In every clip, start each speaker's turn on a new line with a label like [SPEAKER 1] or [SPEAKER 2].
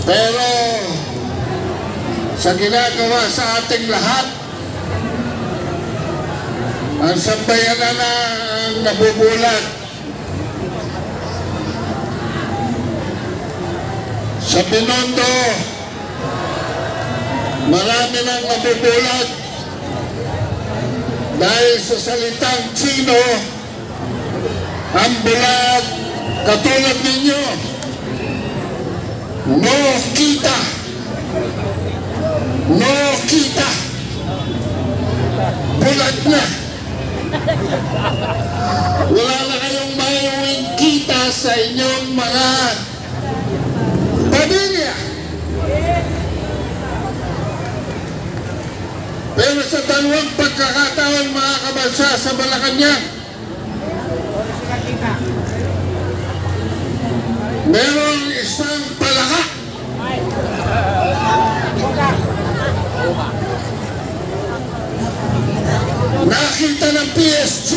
[SPEAKER 1] Pero sa ginagawa sa ating lahat, ang sambayanan na ang nabubulat. Sa Binondo, marami nang nabubulat dahil sa salitang Chino, ang bulag katulad ninyo, no kita, no kita, bulag na. Wala na kayong mayuwing kita sa inyong mga pamilya. Pero sa dalawang pagkakataon, mga kabansa, sa Malacanang, merong isang palaka. Nakita ng PSG,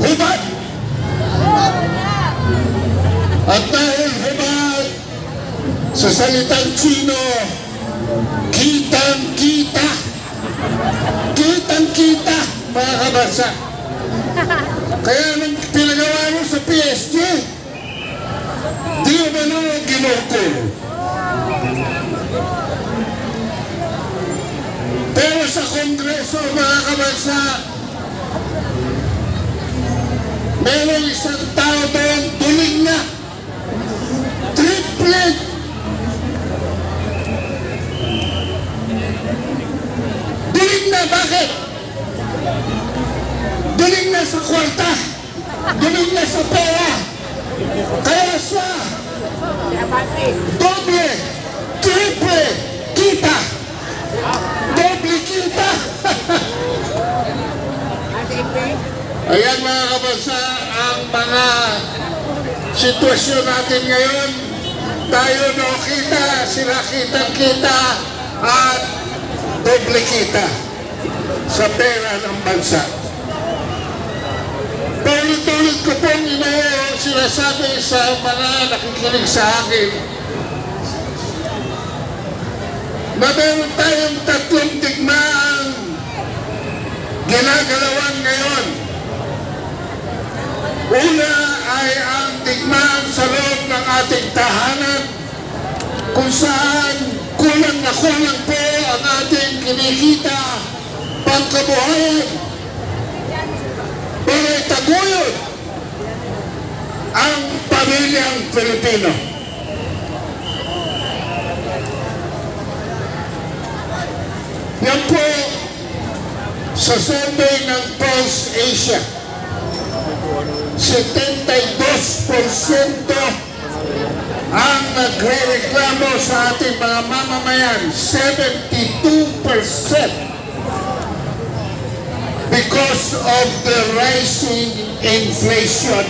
[SPEAKER 1] hubad. At dahil hubad, sa salitang Chino, kitang-kita. Kitang-kita, mga kabansa. Kaya nung pinagawa mo sa PSG, di ba nung ginukol? Pero sa Kongreso, mga kabansa, meron isang tao doon, tulig na. Triplet. Duling na, bakit? Duling na sa kwarta. Duling na sa pera. Kaya siya, doble, triple, kita. Doble kita. Ayan, mga kabansa, ang mga sitwasyon natin ngayon. Tayo no kita, sila kitang-kita, at doble kita sa pera ng bansa. Paulit-ulit ko pong sinasabi sa mga nakikinig sa akin na meron tayong tatlong digmaan ginagalawan ngayon. Una ay ang digmaan sa loob ng ating tahanan, kung saan kulang na kulang po ang ating kinikita pangkabuhayan. Pero itaguyod ang pamilyang Pilipino. Yan po sa survey ng Pulse Asia, 72% ang nagre-reklamo sa ating mga mamamayan. 72% because of the rising inflation,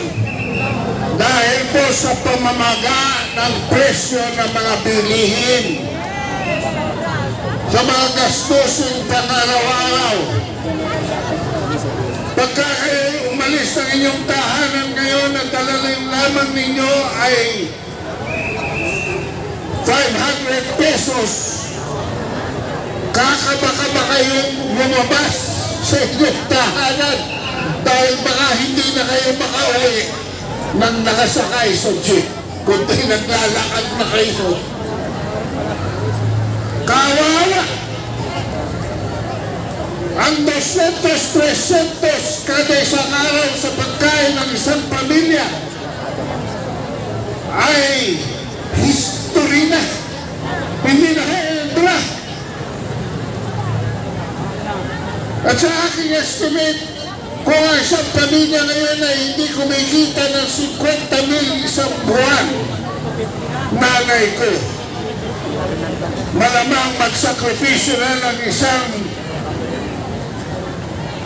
[SPEAKER 1] dahil po sa pamamaga ng presyo ng mga bilihin, sa mga gastusin pang-araw-araw. Pagka kayo umalis ng inyong tahanan ngayon at dalalang lamang ninyo ay 500 pesos, kakabaka kayong lumabas sa inyong tahanan dahil baka hindi na kayo makauwi nang nakasakay sa jeep, kundi naglalakad na kayo. Kawawa! Ang 200-300 kada isang araw sa pagkain ng isang pamilya ay history na. Hindi na hindra. At sa aking estimate, kung ang isang pamilya ngayon ay hindi kumikita ng 50,000 isang buwan, nanay ko, malamang magsakripisyo na ng isang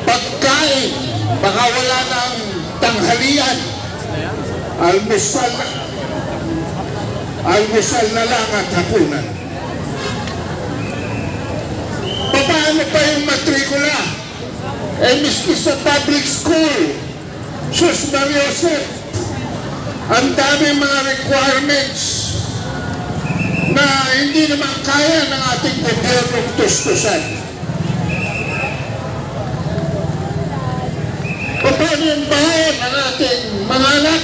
[SPEAKER 1] pagkain, baka wala ng tanghalian, almusal na lang at hapunan. Paano pa yung matrikula? Eh, miski sa public school, Sus Mariosep, ang dami mga requirements na hindi naman kaya ng ating gobyernong tustusan. Paano yung baon ang ating mga anak?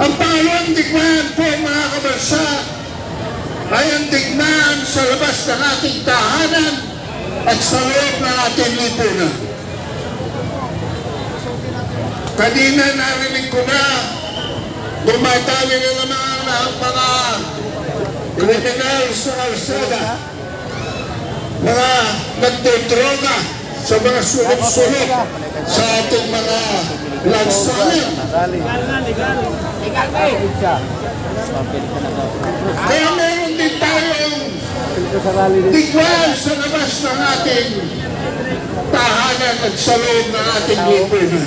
[SPEAKER 1] Ang pangalawang digmaan po mga kabansa ay ang digmaan sa labas ng ating tahanan at sa loob ng ating lipunan. Kanina narinig ko na dumadami na naman ang mga kriminal sa kalsada, mga nagdodroga sa mga sulok-sulok sa ating mga lansangan. Kaya meron din tayong digmaan sa labas ng ating tahanan at sa loob ng ating lipunan.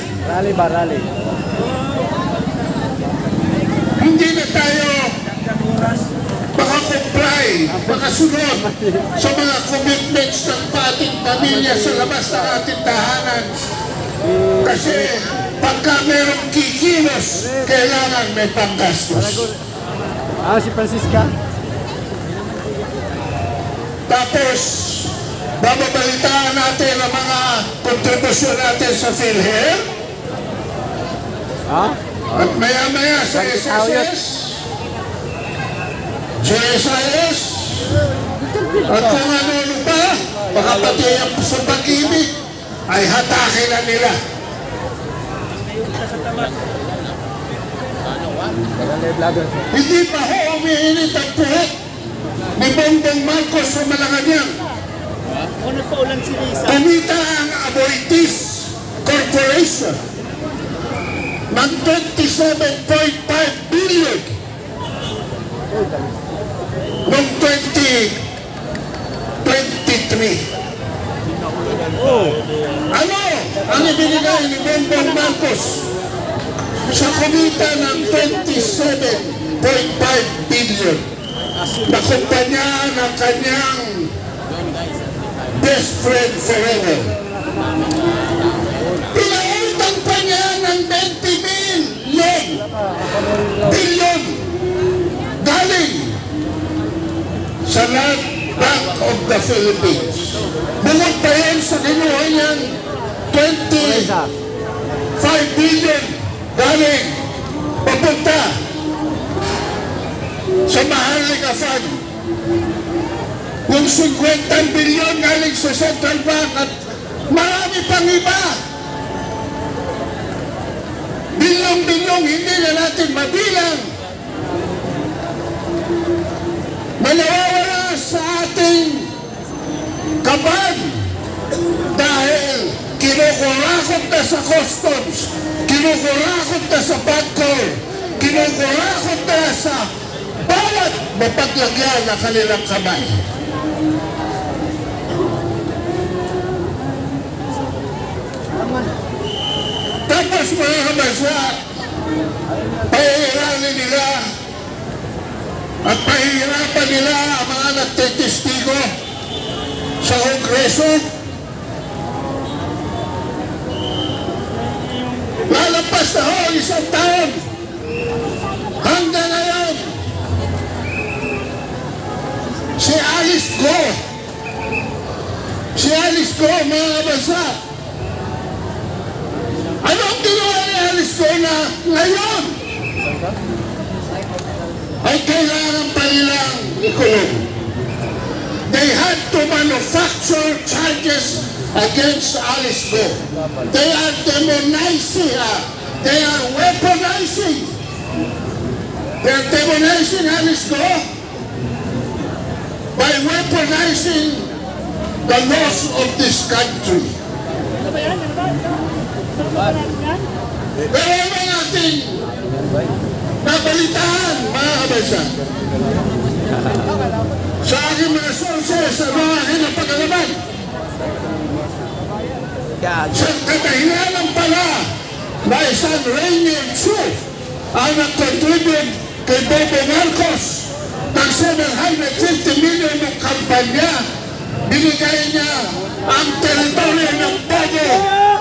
[SPEAKER 1] Hindi na tayo makakomply, makasunod sa mga commitments ng ating pamilya sa labas ng ating tahanan. Kasi pagka merong kikilos, kailangan may panggastos.
[SPEAKER 2] Si Francisca.
[SPEAKER 1] Tapos, bababalitaan natin ang mga kontribusyon natin sa PhilHealth. At maya-maya sa SSS, GSIS, at kung ano pa, baka pati ang sa pag-ibig, ay hatakin na nila. Hindi pa ho umiinit ang puwet ni Bongbong Marcos sa Malacanang. Kumita ang Aboitiz Corporation ng 27.5 billion noong 2023. Ano ang ibinigay ni Bongbong Marcos sa kumita ng 27.5 billion na kumpanya ng kanyang best friend forever? Pinautang pa niya ng 20 billion galing sa Land Bank of the Philippines. Bukod pa yan sa kinuha niyang 25 billion galing papunta sa Maharlika Fund. Yung 50 billion galing sa Central Bank at marami pang iba. Bilyong-bilyong hindi na natin mabilang na nawawala sa ating kaban dahil kinukurakot na sa customs, kinukurakot na sa Bangkok, kinukurakot na sa bawat mapaglagyan na kanilang kamay. Tapos mga kabansa, pahihiranin nila at pahihirapan nila ang mga nagtitistigo sa Kongreso. Lalampas na ho isang taon. Hanggang ngayon, si Alice Go, mga kabansa, ano ang ginawa ni Alice Go na ngayon ay kailangan pa nilang ikulong? They had to manufacture charges against Alice Go. They are demonizing her. They are weaponizing. They are demonizing Alice Go by weaponizing the laws of this country. Pero naman natin nabalitaan, mga kabansa, sa aking mga sources, sa mga aking napagalaman, sa kadahilanan pala na isang Rainier Chu ang nag-contribute kay Bongbong Marcos ng 750 million ng kampanya. Binigay niya ang teritoryo ng Bago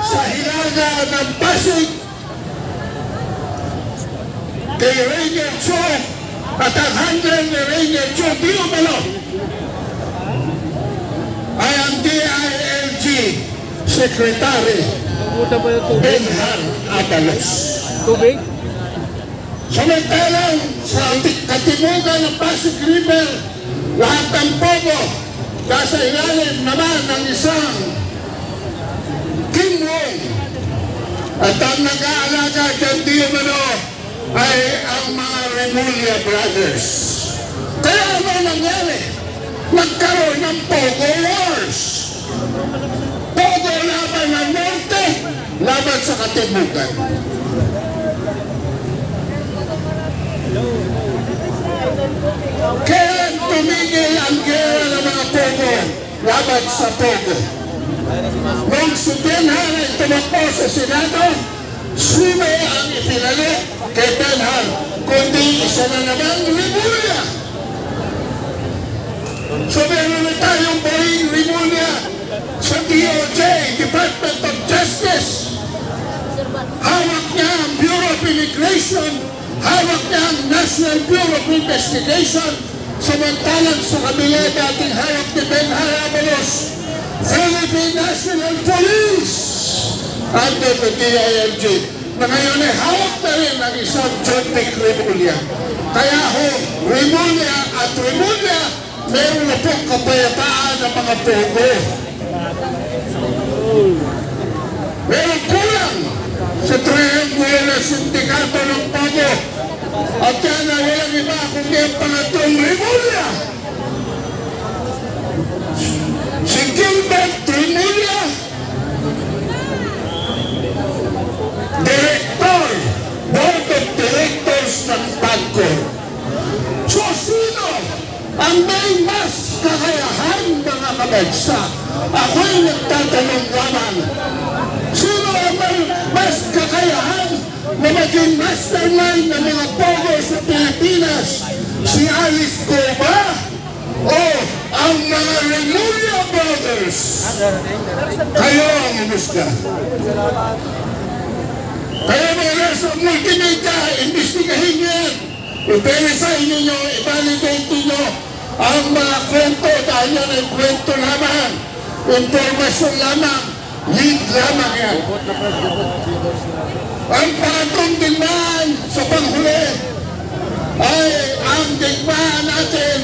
[SPEAKER 1] sa hilaga ng Pasig. kay Ranger Cho at ang handler ni Ranger Cho Diumalo ay ang DILG Secretary Benhar Abalos.
[SPEAKER 2] Tubig?
[SPEAKER 1] Samantalang sa katimugan ng Pasig River, lahat ng pogo nasa ilalim naman ng isang Kim Wong. At ang nag-aalaga dyan Diumalo ay ang mga Remulla Brothers. Kaya ano nangyari? Nagkaroon ng Pogo Wars. Pogo laban ng Norte, laban sa katimugan. Kailan tumigil ang gera ng mga Pogo laban sa Pogo? Nung si Benhar ay tumakbo sa Senado, sino ang ipinalo kay Benhar kundi isa na naman Remulla. So meron na tayong Boeing Remulla sa DOJ, Department of Justice. Hawak niya ang Bureau of Immigration, hawak niya ang National Bureau of Investigation, samantalang sa kabila dating hawak ni Benhar Abalos, Philippine National Police under the DILG, na ngayon ay hawak na rin ang isang John Vic Remulla. Kaya ho, Remulla at Remulla, meron na pong kapayapaan ng mga Pogo. Meron kulang sa triangulo na sindikato ng Pogo. At yan na walang iba kundi ang pangatlong Remulla. Si Gilbert Remulla, Director, Board of Directors ng Pagcor. So sino ang may mas kakayahan mga kabansa? Ako'y nagtatanong lamang. Sino ang may mas kakayahan na maging mastermind ng mga Pogo sa Pilipinas? Si Alice Go ba? O ang mga Remulla Brothers? Kayo ang umusga. Kaya mga nasa multimedia, imbestigahin niyo yan. I-verify ninyo, i-validate ninyo ang mga kwento dahil yan ay kwento lamang. Informasyon lamang. Lead lamang yan. Ang pangatlong digmaan sa panghuli ay ang digmaan natin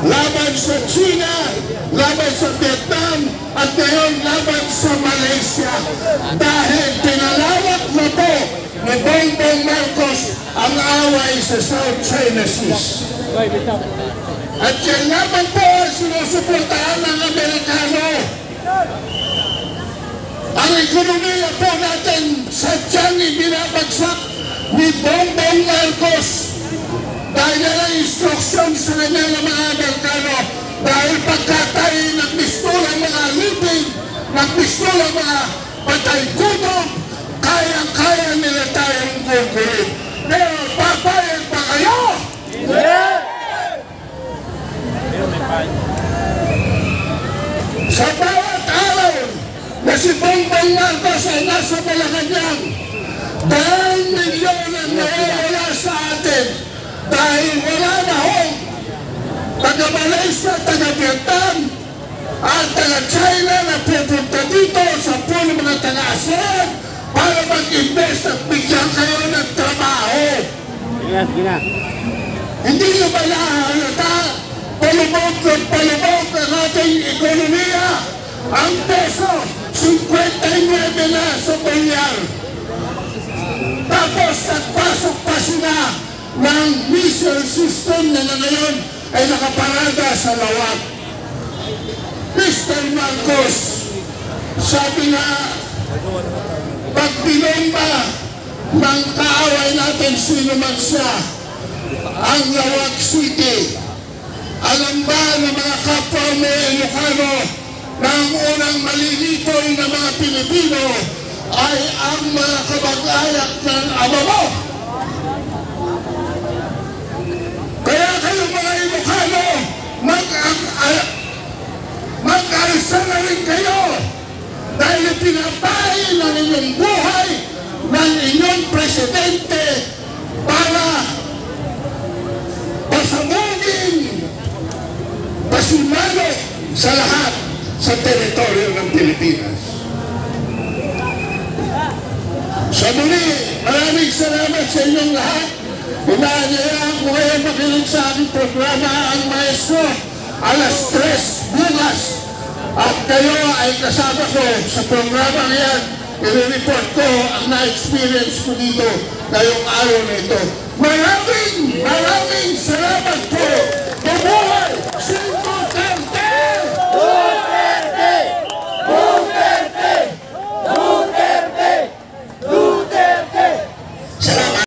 [SPEAKER 1] laban sa China, laban sa Vietnam, at ngayon laban sa Malaysia. Dahil pinalawak na po ni Bongbong Marcos ang away sa South China Sea. At yan naman po ang sinusuportahan ng Amerikano. Ang ekonomiya po natin sadyang ibinabagsak ni Bongbong Marcos dahil ang instruksyon sa kanya ng mga Amerikano dahil pagkatay nagpistulang mga libing, nagpistulang mga patay gutom, kaya nila tayong gugulin. Pero papayag pa kayo? Sa bawat araw na si Bongbong Marcos ay nasa Malacanang, 10 milyon ang nawawala sa atin dahil wala na hong taga-Malaysia, taga-Vietnam at taga-China na pupunta dito sa puno mga taga-ASEAN para mag-invest at bigyan kayo ng trabaho. Hindi nyo ba nahalata? Palubog ang ating ekonomiya. Ang peso, 59 na sa dolyar. Tapos nagpasok pa sila ng missile system na ngayon ay nakaparada sa lawak. Mr. Marcos, sabi na pag binomba ng kaaway natin sino man siya, ang Lawag City, alam ba ng mga kapwa mo Ilocano na ang unang malilitol na mga Pilipino ay ang mga kamag-anak ng ama mo? Kaya kayo mga Ilocano, mag-alsa na rin kayo dahil pinatay ng inyong buhay ng inyong presidente para sa teritoryo ng Pilipinas. Sa muli, maraming salamat sa inyong lahat. Inaanyayahan ko kayo makinig sa aking programa Ang Maestro, alas 3 bukas. At kayo ay kasama ko sa programa yan. I-report ko ang na-experience ko dito ngayong araw na ito. Maraming salamat po!